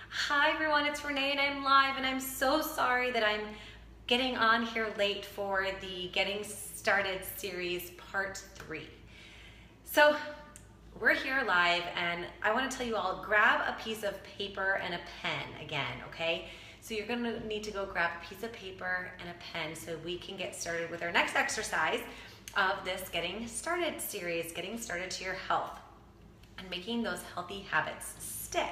Hi everyone, it's Renee and I'm live, and I'm so sorry that I'm getting on here late for the Getting Started series part 3. So we're here live and I want to tell you all, grab a piece of paper and a pen again, okay? So you're going to need to go grab a piece of paper and a pen so we can get started with our next exercise of this Getting Started series, getting started to your health and making those healthy habits stick.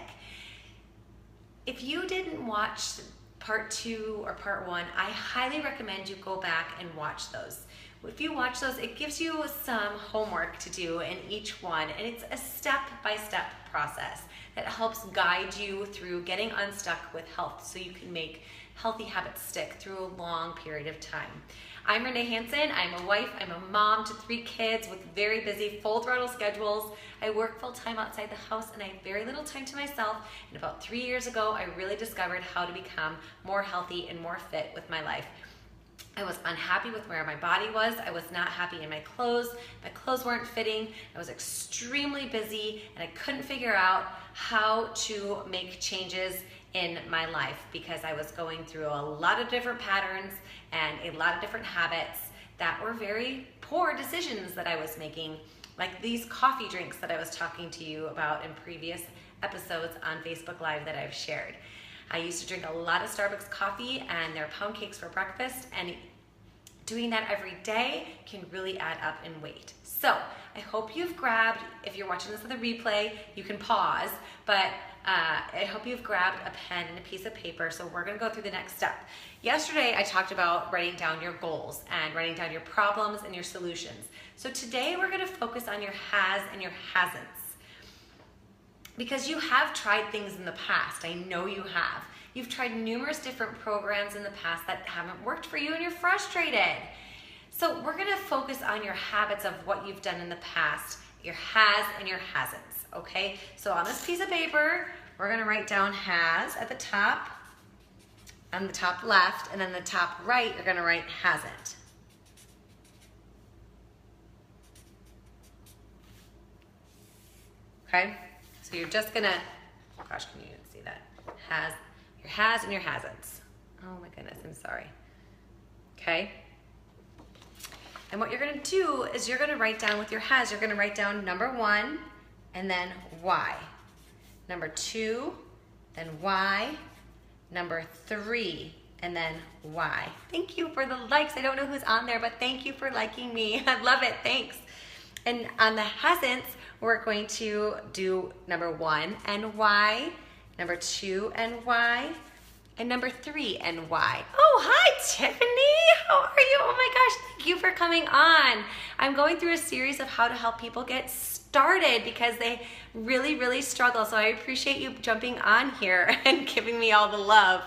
If you didn't watch part 2 or part 1, I highly recommend you go back and watch those. If you watch those, it gives you some homework to do in each one, and it's a step-by-step process that helps guide you through getting unstuck with health so you can make healthy habits stick through a long period of time. I'm Renee Hansen. I'm a wife. I'm a mom to 3 kids with very busy full throttle schedules. I work full time outside the house and I have very little time to myself. And about 3 years ago, I really discovered how to become more healthy and more fit with my life. I was unhappy with where my body was. I was not happy in my clothes. My clothes weren't fitting. I was extremely busy and I couldn't figure out how to make changes in my life because I was going through a lot of different patterns and a lot of different habits that were very poor decisions that I was making, like these coffee drinks that I was talking to you about in previous episodes on Facebook Live that I've shared. I used to drink a lot of Starbucks coffee and their pound cakes for breakfast, and doing that every day can really add up in weight. So I hope you've grabbed, if you're watching this with a replay, you can pause, but I hope you've grabbed a pen and a piece of paper, so we're gonna go through the next step. Yesterday, I talked about writing down your goals and writing down your problems and your solutions. So today, we're gonna focus on your has and your hasn'ts. Because you have tried things in the past, I know you have. You've tried numerous different programs in the past that haven't worked for you and you're frustrated. So we're gonna focus on your habits of what you've done in the past, your has and your hasn'ts, okay? So on this piece of paper, we're gonna write down has at the top, on the top left, and then the top right, you're gonna write hasn't. Okay? So you're just gonna, oh gosh, can you even see that? Your has and your hasn'ts. Oh my goodness, I'm sorry. Okay? And what you're gonna do is you're gonna write down with your has, you're gonna write down number 1 and then why. Number 2, then why. Number 3, and then why. Thank you for the likes. I don't know who's on there, but thank you for liking me. I love it, thanks. And on the hasn'ts, we're going to do number 1 and why, number 2 and why, and number 3 and why. Oh, hi Tiffany, how are you? Oh my gosh, thank you for coming on. I'm going through a series of how to help people get started because they really, really struggle. So I appreciate you jumping on here and giving me all the love.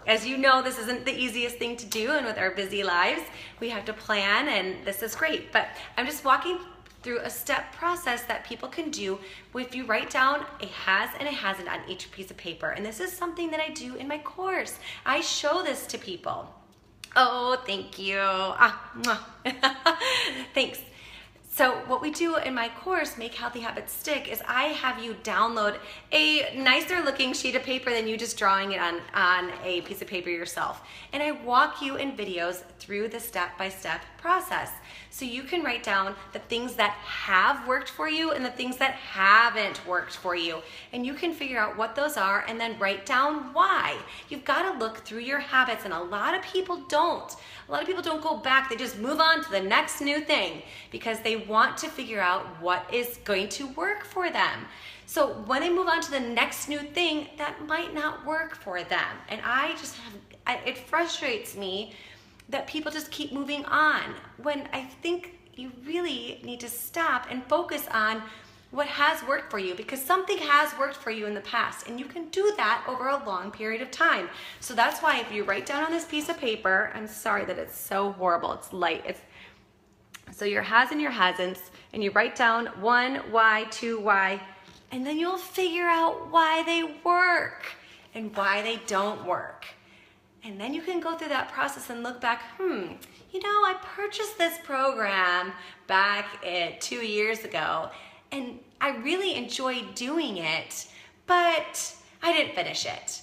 As you know, this isn't the easiest thing to do, and with our busy lives, we have to plan, and this is great. But I'm just walking through a step process that people can do if you write down a has and a hasn't on each piece of paper. And this is something that I do in my course. I show this to people. Oh, thank you. Thanks. So what we do in my course, Make Healthy Habits Stick, is I have you download a nicer looking sheet of paper than you just drawing it on a piece of paper yourself. And I walk you in videos through the step-by-step process. So you can write down the things that have worked for you and the things that haven't worked for you. And you can figure out what those are and then write down why. You've got to look through your habits, and a lot of people don't. A lot of people don't go back. They just move on to the next new thing because they want to figure out what is going to work for them. So when they move on to the next new thing, that might not work for them. And it frustrates me that people just keep moving on when I think you really need to stop and focus on what has worked for you, because something has worked for you in the past and you can do that over a long period of time. So that's why if you write down on this piece of paper, I'm sorry that it's so horrible, it's light. So your has and your hasn'ts, and you write down 1, why, 2, why, and then you'll figure out why they work and why they don't work. And then you can go through that process and look back, you know, I purchased this program back 2 years ago and I really enjoyed doing it, but I didn't finish it.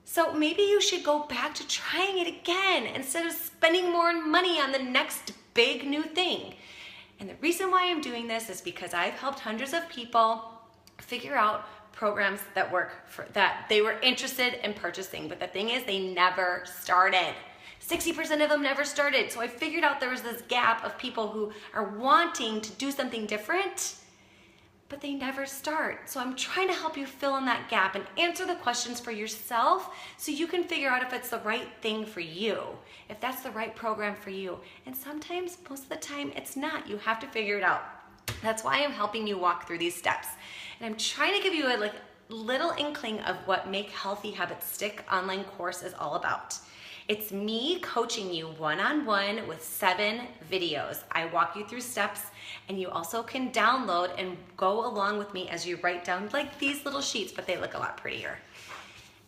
So maybe you should go back to trying it again instead of spending more money on the next big new thing. And the reason why I'm doing this is because I've helped hundreds of people figure out programs that work that they were interested in purchasing, but the thing is they never started. 60% of them never started. So I figured out there was this gap of people who are wanting to do something different, but they never start. So I'm trying to help you fill in that gap and answer the questions for yourself so you can figure out if it's the right thing for you, if that's the right program for you. And sometimes, most of the time, it's not. You have to figure it out. That's why I'm helping you walk through these steps. And I'm trying to give you a little inkling of what Make Healthy Habits Stick online course is all about. It's me coaching you one-on-one with 7 videos. I walk you through steps, and you also can download and go along with me as you write down like these little sheets, but they look a lot prettier.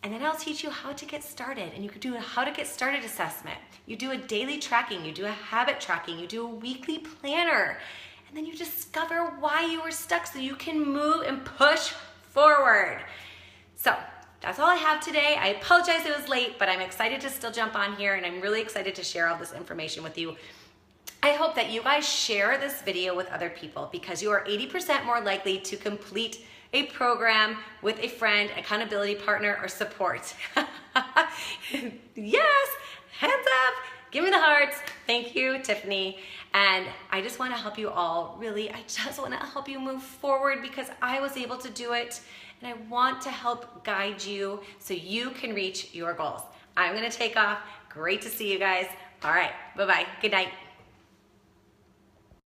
And then I'll teach you how to get started, and you can do a how to get started assessment. You do a daily tracking, you do a habit tracking, you do a weekly planner, and then you discover why you were stuck so you can move and push forward. So that's all I have today. I apologize it was late, but I'm excited to still jump on here, and I'm really excited to share all this information with you. I hope that you guys share this video with other people because you are 80% more likely to complete a program with a friend, accountability partner, or support. Yes, hands up, give me the hearts. Thank you, Tiffany. And I just wanna help you all, really, I just wanna help you move forward because I was able to do it, and I want to help guide you so you can reach your goals. I'm gonna take off. Great to see you guys. All right, bye-bye, good night.